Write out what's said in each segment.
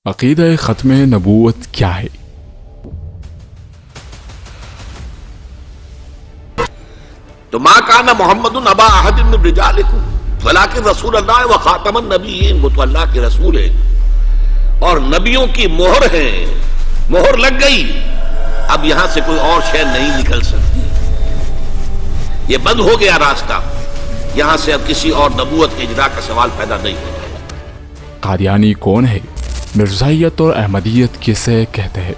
عقیدہ ختم نبوت کیا ہے؟ تو ما کان محمد ابا احد من رجالکم ولکن رسول اللہ و خاتم النبیین، وہ تو اللہ کے رسول ہیں اور نبیوں کی مہر ہے، مہر لگ گئی، اب یہاں سے کوئی اور شے نہیں نکل سکتی، یہ بند ہو گیا راستہ، یہاں سے اب کسی اور نبوت کے اجرا کا سوال پیدا نہیں ہوگا۔ قادیانی کون ہے؟ مرزائیت اور احمدیت کسے کہتے ہیں؟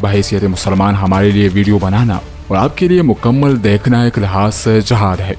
بحیثیت مسلمان ہمارے لیے ویڈیو بنانا اور آپ کے لیے مکمل دیکھنا ایک لحاظ سے جہاد ہے۔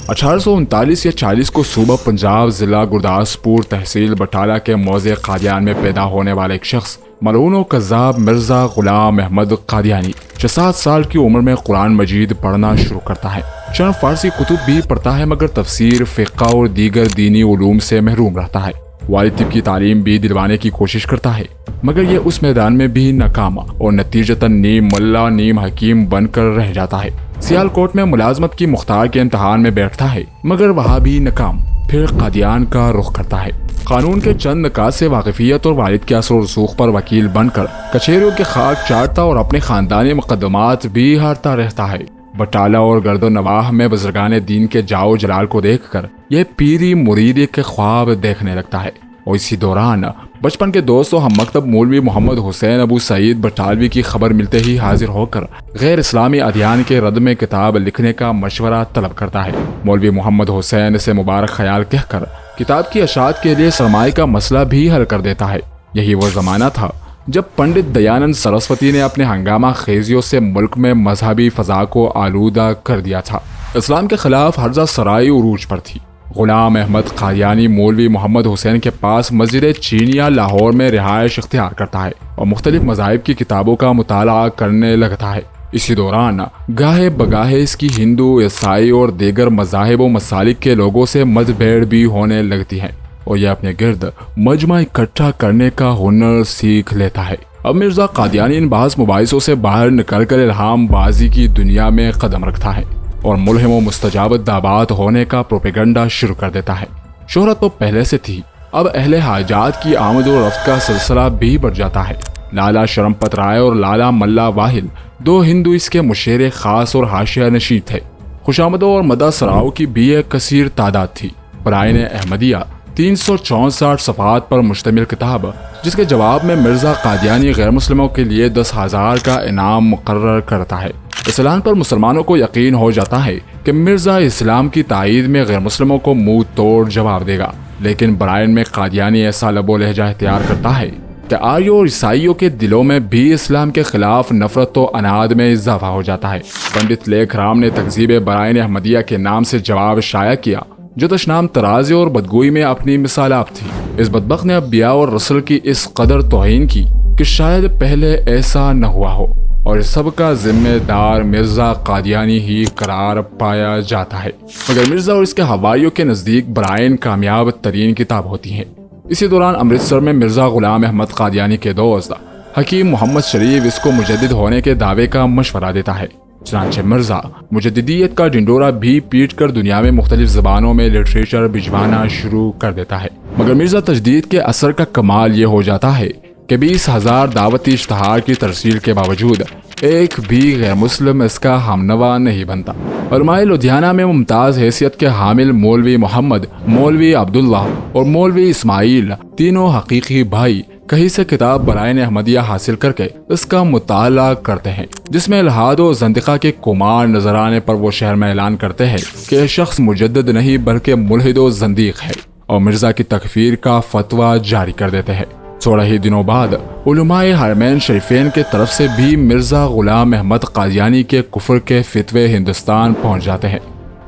1839 یا 40 کو صوبہ پنجاب، ضلع گرداسپور، تحصیل بٹالہ کے موضع قادیان میں پیدا ہونے والا ایک شخص ملعون و کذاب مرزا غلام احمد قادیانی 6-7 سال کی عمر میں قرآن مجید پڑھنا شروع کرتا ہے۔ چند فارسی کتب بھی پڑھتا ہے مگر تفسیر، فقہ اور دیگر دینی علوم سے محروم رہتا ہے۔ والد طب کی تعلیم بھی دلوانے کی کوشش کرتا ہے مگر یہ اس میدان میں بھی ناکام اور نتیجتاً نیم ملا نیم حکیم بن کر رہ جاتا ہے۔ سیالکوٹ میں ملازمت کی مختار کے امتحان میں بیٹھتا ہے مگر وہاں بھی ناکام، پھر قادیان کا رخ کرتا ہے۔ قانون کے چند نکات سے واقفیت اور والد کے اثر و رسوخ پر وکیل بن کر کچہریوں کے خاک چاٹتا اور اپنے خاندانی مقدمات بھی ہارتا رہتا ہے۔ بٹالہ اور گرد و نواح میں بزرگان دین کے جاؤ جلال کو دیکھ کر یہ پیری مریدی کے خواب دیکھنے لگتا ہے اور اسی دوران بچپن کے دوست و ہم مکتب مولوی محمد حسین ابو سعید بٹالوی کی خبر ملتے ہی حاضر ہو کر غیر اسلامی ادیان کے رد میں کتاب لکھنے کا مشورہ طلب کرتا ہے۔ مولوی محمد حسین سے مبارک خیال کہہ کر کتاب کی اشاعت کے لیے سرمایہ کا مسئلہ بھی حل کر دیتا ہے۔ یہی وہ زمانہ تھا جب پنڈت دیانند سرسوتی نے اپنے ہنگامہ خیزیوں سے ملک میں مذہبی فضا کو آلودہ کر دیا تھا۔ اسلام کے خلاف ہرزہ سرائی عروج پر تھی۔ غلام احمد قادیانی مولوی محمد حسین کے پاس مسجد چینیا لاہور میں رہائش اختیار کرتا ہے اور مختلف مذاہب کی کتابوں کا مطالعہ کرنے لگتا ہے۔ اسی دوران گاہے بگاہے اس کی ہندو، عیسائی اور دیگر مذاہب و مسالک کے لوگوں سے مد بھیڑ بھی ہونے لگتی ہے اور یہ اپنے گرد مجمع اکٹھا کرنے کا ہنر سیکھ لیتا ہے۔ اب مرزا قادیانی ان بعض مباحثوں سے باہر نکل کر الہام بازی کی دنیا میں قدم رکھتا ہے اور ملہم و مستجاب دعوات ہونے کا پروپیگنڈا شروع کر دیتا ہے۔ شہرت تو پہلے سے تھی، اب اہل حاجات کی آمد و رفت کا سلسلہ بھی بڑھ جاتا ہے۔ لالا شرمپت رائے اور لالا ملا واحد دو ہندو اس کے مشیر خاص اور حاشیہ نشین تھے۔ خوشامدوں اور مدح سراؤں کی بھی ایک کثیر تعداد تھی۔ برائن احمدیہ 364 صفحات پر مشتمل کتاب، جس کے جواب میں مرزا قادیانی غیر مسلموں کے لیے 10,000 کا انعام مقرر کرتا ہے۔ اس اعلان پر مسلمانوں کو یقین ہو جاتا ہے کہ مرزا اسلام کی تائید میں غیر مسلموں کو منہ توڑ جواب دے گا، لیکن برائن میں قادیانی ایسا لب و لہجہ اختیار کرتا ہے کہ آریوں اور عیسائیوں کے دلوں میں بھی اسلام کے خلاف نفرت و عناد میں اضافہ ہو جاتا ہے۔ پنڈت لیکھ رام نے تکذیب برائن احمدیہ کے نام سے جواب شائع کیا، جو دشنام ترازی اور بدگوئی میں اپنی مثال آپ تھی۔ اس بدبخت نے انبیاء اور رسل کی اس قدر توہین کی کہ شاید پہلے ایسا نہ ہوا ہو، اور اس سب کا ذمہ دار مرزا قادیانی ہی قرار پایا جاتا ہے۔ مگر مرزا اور اس کے حواریوں کے نزدیک برائن کامیاب ترین کتاب ہوتی ہے۔ اسی دوران امرتسر میں مرزا غلام احمد قادیانی کے دوست حکیم محمد شریف اس کو مجدد ہونے کے دعوے کا مشورہ دیتا ہے۔ چنانچہ مرزا مجددیت کا ڈنڈورا بھی پیٹ کر دنیا میں مختلف زبانوں میں لٹریچر بھجوانا شروع کر دیتا ہے۔ مگر مرزا تجدید کے اثر کا کمال یہ ہو جاتا ہے کہ 20,000 دعوتی اشتہار کی ترسیل کے باوجود ایک بھی غیر مسلم اس کا ہمنوا نہیں بنتا۔ علماء لدھیانہ میں ممتاز حیثیت کے حامل مولوی محمد، مولوی عبداللہ اور مولوی اسماعیل تینوں حقیقی بھائی کہیں سے کتاب برائن احمدیہ حاصل کر کے اس کا مطالعہ کرتے ہیں، جس میں الحاد و زندقہ کے کمار نظر آنے پر وہ شہر میں اعلان کرتے ہیں کہ یہ شخص مجدد نہیں بلکہ ملحد و زندیق ہے، اور مرزا کی تکفیر کا فتویٰ جاری کر دیتے ہیں۔ تھوڑا ہی دنوں بعد علماء حرمین شریفین کے طرف سے بھی مرزا غلام احمد قادیانی کے کفر کے فتوے ہندوستان پہنچ جاتے ہیں۔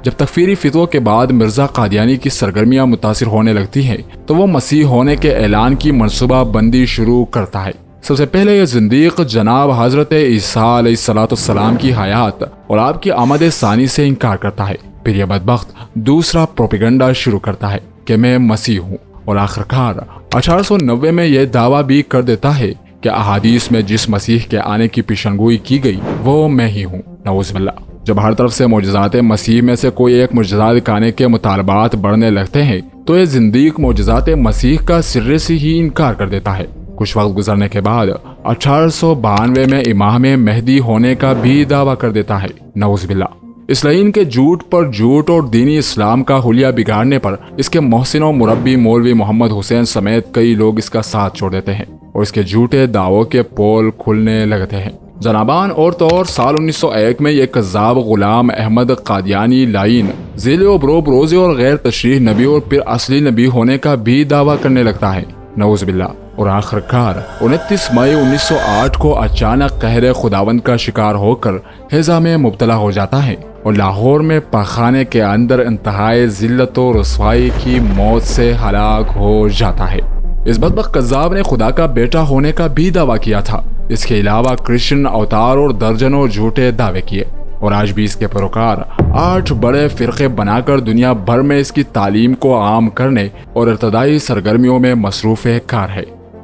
جب تکفیری فتووں کے بعد مرزا قادیانی کی سرگرمیاں متاثر ہونے لگتی ہیں تو وہ مسیح ہونے کے اعلان کی منصوبہ بندی شروع کرتا ہے۔ سب سے پہلے یہ زندیق جناب حضرت عیسیٰ علیہ السلام کی حیات اور آپ کی آمد ثانی سے انکار کرتا ہے۔ پھر یہ بدبخت دوسرا پروپیگنڈا شروع کرتا ہے کہ میں مسیح ہوں، اور آخرکار 1890 میں یہ دعویٰ بھی کر دیتا ہے کہ احادیث میں جس مسیح کے آنے کی پیشنگوئی کی گئی وہ میں ہی ہوں، نعوذ باللہ۔ جب ہر طرف سے معجزات مسیح میں سے کوئی ایک معجزہ دکھانے کے مطالبات بڑھنے لگتے ہیں تو یہ زندیق معجزات مسیح کا سرے سے ہی انکار کر دیتا ہے۔ کچھ وقت گزرنے کے بعد 1892 میں امام مہدی ہونے کا بھی دعویٰ کر دیتا ہے، نعوذ باللہ۔ اس لعین کے جھوٹ پر جھوٹ اور دینی اسلام کا حلیہ بگاڑنے پر اس کے محسن و مربی مولوی محمد حسین سمیت کئی لوگ اس کا ساتھ چھوڑ دیتے ہیں اور اس کے جھوٹے دعووں کے پول کھلنے لگتے ہیں۔ جنابان، اور تو اور سال 1901 میں یہ کذاب غلام احمد قادیانی لعین ذیل و بروب روزے اور غیر تشریح نبی اور پھر اصلی نبی ہونے کا بھی دعویٰ کرنے لگتا ہے، نعوذ باللہ۔ اور آخر کار 29 مئی 1908 کو اچانک قہر خداوند کا شکار ہو کر ہیضہ میں مبتلا ہو جاتا ہے اور لاہور میں پاخانے کے اندر انتہائی ذلت و رسوائی کی موت سے ہلاک ہو جاتا ہے۔ اس بدبخت کذاب نے خدا کا بیٹا ہونے کا بھی دعویٰ کیا تھا۔ اس کے علاوہ کرسچن اوتار اور درجنوں جھوٹے دعوے کیے اور آج بھی اس کے پیروکار 8 بڑے فرقے بنا کر دنیا بھر میں اس کی تعلیم کو عام کرنے اور ارتدائی سرگرمیوں میں مصروف کار ہے۔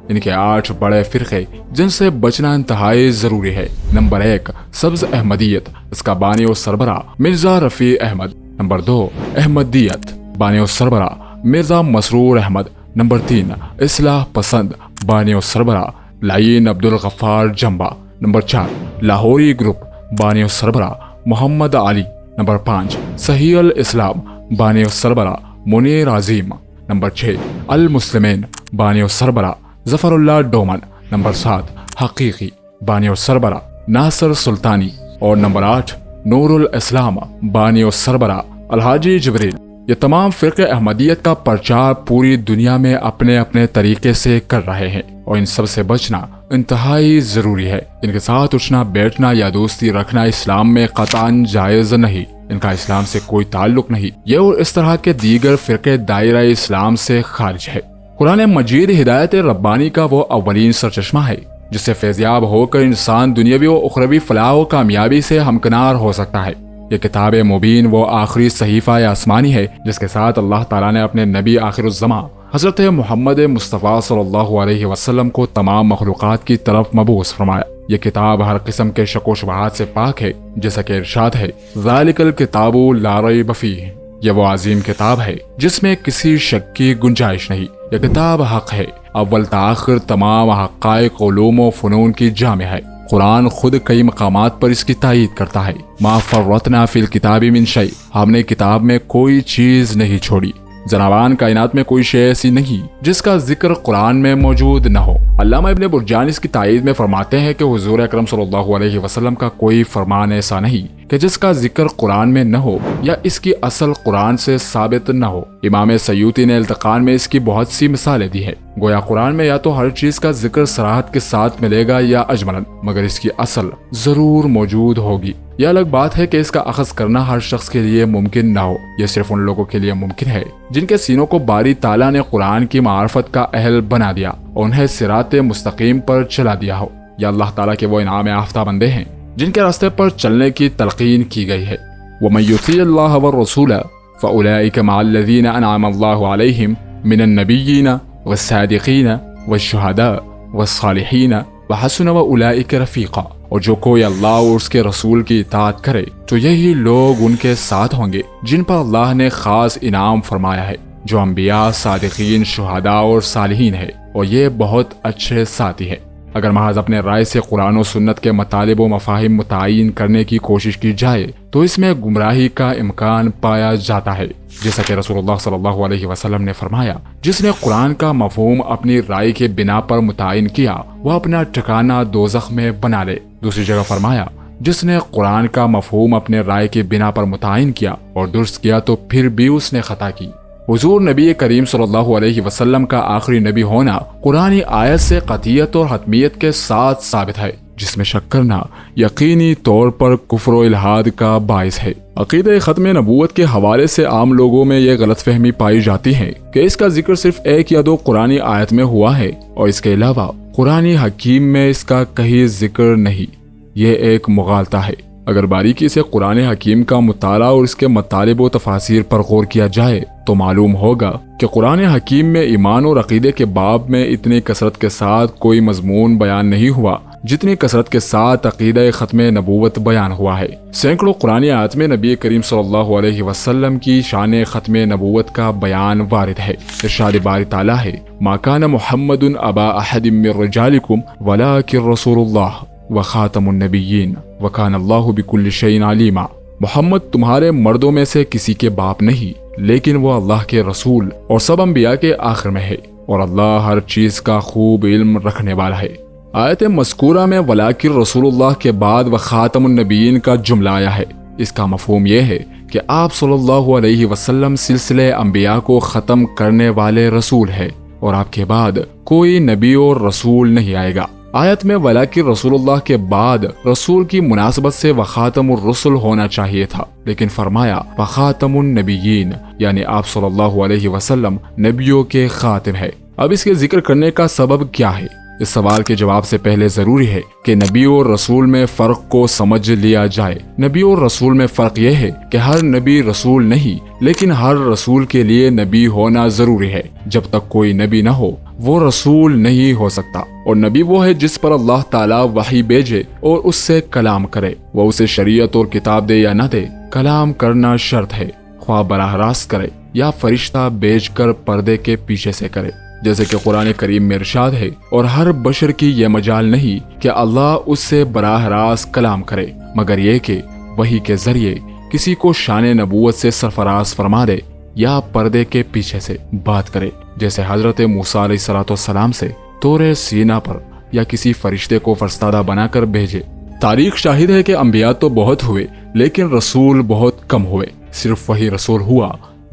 ان کے 8 بڑے فرقے جن سے بچنا انتہائی ضروری ہے۔ نمبر 1، سبز احمدیت، اس کا بانی و سربراہ مرزا رفیع احمد۔ نمبر 2، احمدیت، بانی و سربراہ مرزا مسرور احمد۔ نمبر 3، اصلاح پسند، بانی و سربراہ لعین عبدالغفار جمبا۔ نمبر 4، لاہوری گروپ، بانی و سربراہ محمد علی۔ نمبر 5، صحیح الاسلام، بانی و سربراہ منیر عظیم۔ نمبر 6، المسلمین، بانی و سربراہ ظفر اللہ ڈومن۔ نمبر 7، حقیقی، بانی و سربراہ ناصر سلطانی۔ اور نمبر 8، نور الاسلام، بانی و سربراہ الحاجی جبریل۔ یہ تمام فرقے احمدیت کا پرچار پوری دنیا میں اپنے اپنے طریقے سے کر رہے ہیں اور ان سب سے بچنا انتہائی ضروری ہے۔ ان کے ساتھ اٹھنا بیٹھنا یا دوستی رکھنا اسلام میں قطعاً جائز نہیں، ان کا اسلام سے کوئی تعلق نہیں۔ یہ اور اس طرح کے دیگر فرقے دائرہ اسلام سے خارج ہے۔ قرآن مجید ہدایت ربانی کا وہ اولین سرچشمہ ہے جس سے فیضیاب ہو کر انسان دنیاوی و اخروی فلاح و کامیابی سے ہمکنار ہو سکتا ہے۔ یہ کتاب مبین وہ آخری صحیفہ آسمانی ہے جس کے ساتھ اللہ تعالیٰ نے اپنے نبی آخر الزمان حضرت محمد مصطفیٰ صلی اللہ علیہ وسلم کو تمام مخلوقات کی طرف مبعوث فرمایا۔ یہ کتاب ہر قسم کے شک و شبہات سے پاک ہے، جیسا کہ ارشاد ہے، ذالک الکتاب لا ریب فیہ۔ یہ وہ عظیم کتاب ہے جس میں کسی شک کی گنجائش نہیں۔ یہ کتاب حق ہے، اول تا آخر تمام حقائق، علوم و فنون کی جامع ہے۔ قرآن خود کئی مقامات پر اس کی تائید کرتا ہے، ما فرطنا فی الکتاب من شیء، ہم نے کتاب میں کوئی چیز نہیں چھوڑی۔ جنابان، کائنات میں کوئی شے ایسی نہیں جس کا ذکر قرآن میں موجود نہ ہو۔ علامہ ابن برجان اس کی تائید میں فرماتے ہیں کہ حضور اکرم صلی اللہ علیہ وسلم کا کوئی فرمان ایسا نہیں کہ جس کا ذکر قرآن میں نہ ہو یا اس کی اصل قرآن سے ثابت نہ ہو۔ امام سیوطی نے التقان میں اس کی بہت سی مثالیں دی ہیں۔ گویا قرآن میں یا تو ہر چیز کا ذکر صراحت کے ساتھ ملے گا یا اجملاً، مگر اس کی اصل ضرور موجود ہوگی۔ یہ الگ بات ہے کہ اس کا اخذ کرنا ہر شخص کے لیے ممکن نہ ہو۔ یہ صرف ان لوگوں کے لیے ممکن ہے جن کے سینوں کو باری تعالیٰ نے قرآن کی معرفت کا اہل بنا دیا اور انہیں صراط مستقیم پر چلا دیا ہو۔ یا اللہ تعالیٰ کے وہ انعام یافتہ بندے ہیں جن کے راستے پر چلنے کی تلقین کی گئی ہے۔ وَمَن يُطِیعِ اللَّهَ وَالرَّسُولَ فَأُولَٰئِکَ مَعَ الَّذِینَ أَنْعَمَ اللَّهُ عَلَیْہِم مِنَ النَّبِیِّینَ وَالصَّادِقِینَ وَالشُّہَدَاءِ وَالصَّالِحِینَ وَحَسُنَ أُولَٰئِکَ رَفِیقًا۔ اور جو کوئی اللہ اور اس کے رسول کی اطاعت کرے تو یہی لوگ ان کے ساتھ ہوں گے جن پر اللہ نے خاص انعام فرمایا ہے، جو انبیاء، صادقین، شہداء اور صالحین ہے، اور یہ بہت اچھے ساتھی ہے۔ اگر محض اپنے رائے سے قرآن و سنت کے مطالب و مفاہیم متعین کرنے کی کوشش کی جائے تو اس میں گمراہی کا امکان پایا جاتا ہے، جیسا کہ رسول اللہ صلی اللہ علیہ وسلم نے فرمایا، جس نے قرآن کا مفہوم اپنی رائے کے بنا پر متعین کیا وہ اپنا ٹھکانہ دوزخ میں بنا لے۔ دوسری جگہ فرمایا، جس نے قرآن کا مفہوم اپنے رائے کے بنا پر متعین کیا اور درست کیا تو پھر بھی اس نے خطا کی۔ حضور نبی کریم صلی اللہ علیہ وسلم کا آخری نبی ہونا قرآنی آیت سے قطعیت اور حتمیت کے ساتھ ثابت ہے، جس میں شک کرنا یقینی طور پر کفر و الحاد کا باعث ہے۔ عقیدہ ختم نبوت کے حوالے سے عام لوگوں میں یہ غلط فہمی پائی جاتی ہے کہ اس کا ذکر صرف 1 یا 2 قرآنی آیت میں ہوا ہے اور اس کے علاوہ قرآنی حکیم میں اس کا کہیں ذکر نہیں۔ یہ ایک مغالطہ ہے۔ اگر باریکی سے قرآن حکیم کا مطالعہ اور اس کے مطالب و تفاسیر پر غور کیا جائے تو معلوم ہوگا کہ قرآن حکیم میں ایمان اور عقیدے کے باب میں اتنی کثرت کے ساتھ کوئی مضمون بیان نہیں ہوا جتنی کثرت کے ساتھ عقیدہ ختم نبوت بیان ہوا ہے۔ سینکڑوں قرآن آیات میں نبی کریم صلی اللہ علیہ وسلم کی شان ختم نبوت کا بیان وارد ہے۔ ارشاد باری تعالیٰ ہے ما کان محمد ابا احد من رجالکم ولکن رسول اللہ وخاتم النبیین وکان اللہ بکل شیء علیما۔ محمد تمہارے مردوں میں سے کسی کے باپ نہیں، لیکن وہ اللہ کے رسول اور سب انبیاء کے آخر میں ہے، اور اللہ ہر چیز کا خوب علم رکھنے والا ہے۔ آیت مذکورہ میں ولاکن رسول اللہ کے بعد وخاتم النبیین کا جملہ آیا ہے۔ اس کا مفہوم یہ ہے کہ آپ صلی اللہ علیہ وسلم سلسلے انبیاء کو ختم کرنے والے رسول ہے، اور آپ کے بعد کوئی نبی اور رسول نہیں آئے گا۔ آیت میں ولاکن رسول اللہ کے بعد رسول کی مناسبت سے وخاتم الرسل ہونا چاہیے تھا، لیکن فرمایا وخاتم النبیین، یعنی آپ صلی اللہ علیہ وسلم نبیوں کے خاتم ہے۔ اب اس کے ذکر کرنے کا سبب کیا ہے؟ اس سوال کے جواب سے پہلے ضروری ہے کہ نبی اور رسول میں فرق کو سمجھ لیا جائے۔ نبی اور رسول میں فرق یہ ہے کہ ہر نبی رسول نہیں، لیکن ہر رسول کے لیے نبی ہونا ضروری ہے۔ جب تک کوئی نبی نہ ہو وہ رسول نہیں ہو سکتا، اور نبی وہ ہے جس پر اللہ تعالیٰ وحی بھیجے اور اس سے کلام کرے، وہ اسے شریعت اور کتاب دے یا نہ دے، کلام کرنا شرط ہے، خواہ براہ راست کرے یا فرشتہ بھیج کر پردے کے پیچھے سے کرے، جیسے کہ قرآن کریم میں ارشاد ہے، اور ہر بشر کی یہ مجال نہیں کہ اللہ اس سے براہ راست کلام کرے، مگر یہ کہ وحی کے ذریعے کسی کو شان نبوت سے سرفراز فرما دے یا پردے کے پیچھے سے بات کرے، جیسے حضرت موسیٰ علیہ السلام سے طور سینا پر یا کسی فرشتے کو فرستادہ بنا کر بھیجے۔ تاریخ شاہد ہے کہ انبیاء تو بہت ہوئے، لیکن رسول بہت کم ہوئے۔ صرف وہی رسول ہوا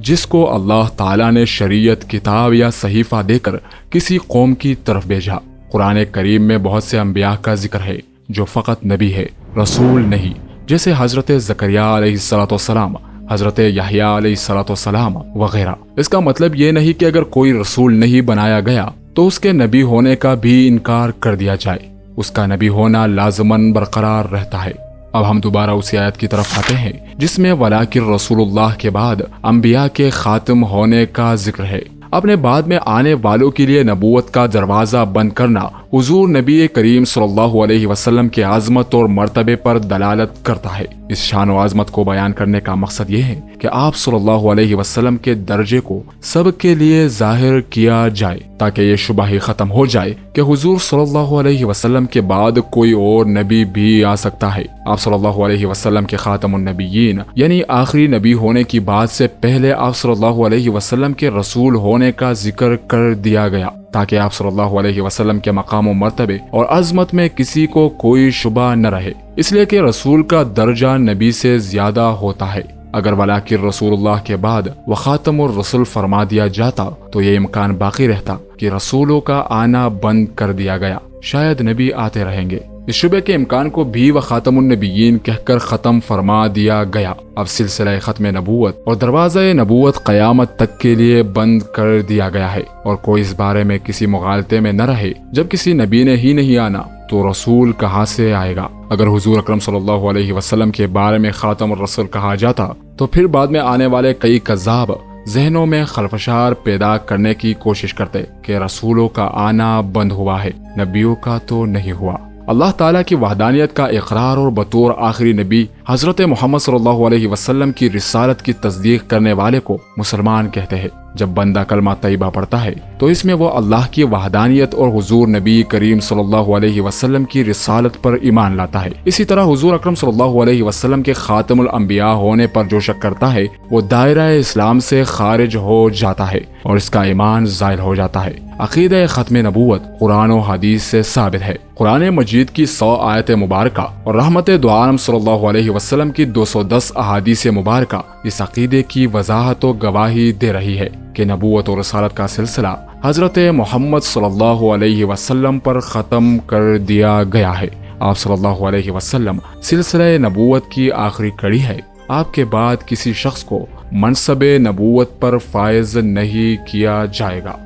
جس کو اللہ تعالیٰ نے شریعت، کتاب یا صحیفہ دے کر کسی قوم کی طرف بھیجا۔ قرآن کریم میں بہت سے انبیاء کا ذکر ہے جو فقط نبی ہے، رسول نہیں، جیسے حضرت زکریا علیہ السلام، حضرت یحییٰ علیہ السلام وغیرہ۔ اس کا مطلب یہ نہیں کہ اگر کوئی رسول نہیں بنایا گیا تو اس کے نبی ہونے کا بھی انکار کر دیا جائے، اس کا نبی ہونا لازماً برقرار رہتا ہے۔ اب ہم دوبارہ اسی آیت کی طرف آتے ہیں جس میں ولاکن رسول اللہ کے بعد انبیاء کے خاتم ہونے کا ذکر ہے۔ اپنے بعد میں آنے والوں کے لیے نبوت کا دروازہ بند کرنا حضور نبی کریم صلی اللہ علیہ وسلم کے عظمت اور مرتبے پر دلالت کرتا ہے۔ اس شان و عظمت کو بیان کرنے کا مقصد یہ ہے کہ آپ صلی اللہ علیہ وسلم کے درجے کو سب کے لیے ظاہر کیا جائے، تاکہ یہ شبہ ہی ختم ہو جائے کہ حضور صلی اللہ علیہ وسلم کے بعد کوئی اور نبی بھی آ سکتا ہے۔ آپ صلی اللہ علیہ وسلم کے خاتم النبیین یعنی آخری نبی ہونے کی بات سے پہلے آپ صلی اللہ علیہ وسلم کے رسول ہونے کا ذکر کر دیا گیا، تاکہ آپ صلی اللہ علیہ وسلم کے مقام و مرتبے اور عظمت میں کسی کو کوئی شبہ نہ رہے، اس لیے کہ رسول کا درجہ نبی سے زیادہ ہوتا ہے۔ اگر ولاکن رسول اللہ کے بعد وخاتم الرسل فرما دیا جاتا تو یہ امکان باقی رہتا کہ رسولوں کا آنا بند کر دیا گیا، شاید نبی آتے رہیں گے۔ اس شبے کے امکان کو بھی وخاتم النبیین کہہ کر ختم فرما دیا گیا۔ اب سلسلہ ختم نبوت اور دروازہ نبوت قیامت تک کے لیے بند کر دیا گیا ہے، اور کوئی اس بارے میں کسی مغالطے میں نہ رہے۔ جب کسی نبی نے ہی نہیں آنا تو رسول کہاں سے آئے گا؟ اگر حضور اکرم صلی اللہ علیہ وسلم کے بارے میں خاتم الرسل کہا جاتا تو پھر بعد میں آنے والے کئی کذاب ذہنوں میں خلفشار پیدا کرنے کی کوشش کرتے کہ رسولوں کا آنا بند ہوا ہے، نبیوں کا تو نہیں ہوا۔ اللہ تعالیٰ کی وحدانیت کا اقرار اور بطور آخری نبی حضرت محمد صلی اللہ علیہ وسلم کی رسالت کی تصدیق کرنے والے کو مسلمان کہتے ہیں۔ جب بندہ کلمہ طیبہ پڑھتا ہے تو اس میں وہ اللہ کی وحدانیت اور حضور نبی کریم صلی اللہ علیہ وسلم کی رسالت پر ایمان لاتا ہے۔ اسی طرح حضور اکرم صلی اللہ علیہ وسلم کے خاتم الانبیاء ہونے پر جو شک کرتا ہے وہ دائرہ اسلام سے خارج ہو جاتا ہے اور اس کا ایمان زائل ہو جاتا ہے۔ عقیدہ ختم نبوت قرآن و حدیث سے ثابت ہے۔ قرآن مجید کی 100 آیت مبارکہ اور رحمت دو عالم صلی اللہ علیہ وسلم کی 210 احادیث مبارکہ اس عقیدے کی وضاحت و گواہی دے رہی ہے کہ نبوت اور رسالت کا سلسلہ حضرت محمد صلی اللہ علیہ وسلم پر ختم کر دیا گیا ہے۔ آپ صلی اللہ علیہ وسلم سلسلہ نبوت کی آخری کڑی ہے۔ آپ کے بعد کسی شخص کو منصب نبوت پر فائز نہیں کیا جائے گا۔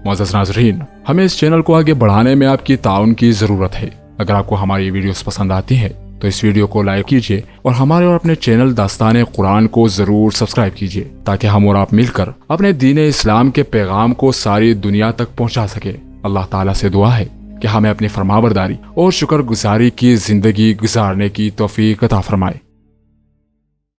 معزز ناظرین، ہمیں اس چینل کو آگے بڑھانے میں آپ کی تعاون کی ضرورت ہے۔ اگر آپ کو ہماری ویڈیوز پسند آتی ہیں تو اس ویڈیو کو لائک کیجیے اور ہمارے اور اپنے چینل داستان قرآن کو ضرور سبسکرائب کیجیے تاکہ ہم اور آپ مل کر اپنے دین اسلام کے پیغام کو ساری دنیا تک پہنچا سکے۔ اللہ تعالیٰ سے دعا ہے کہ ہمیں اپنی فرمانبرداری اور شکر گزاری کی زندگی گزارنے کی توفیق عطا فرمائے۔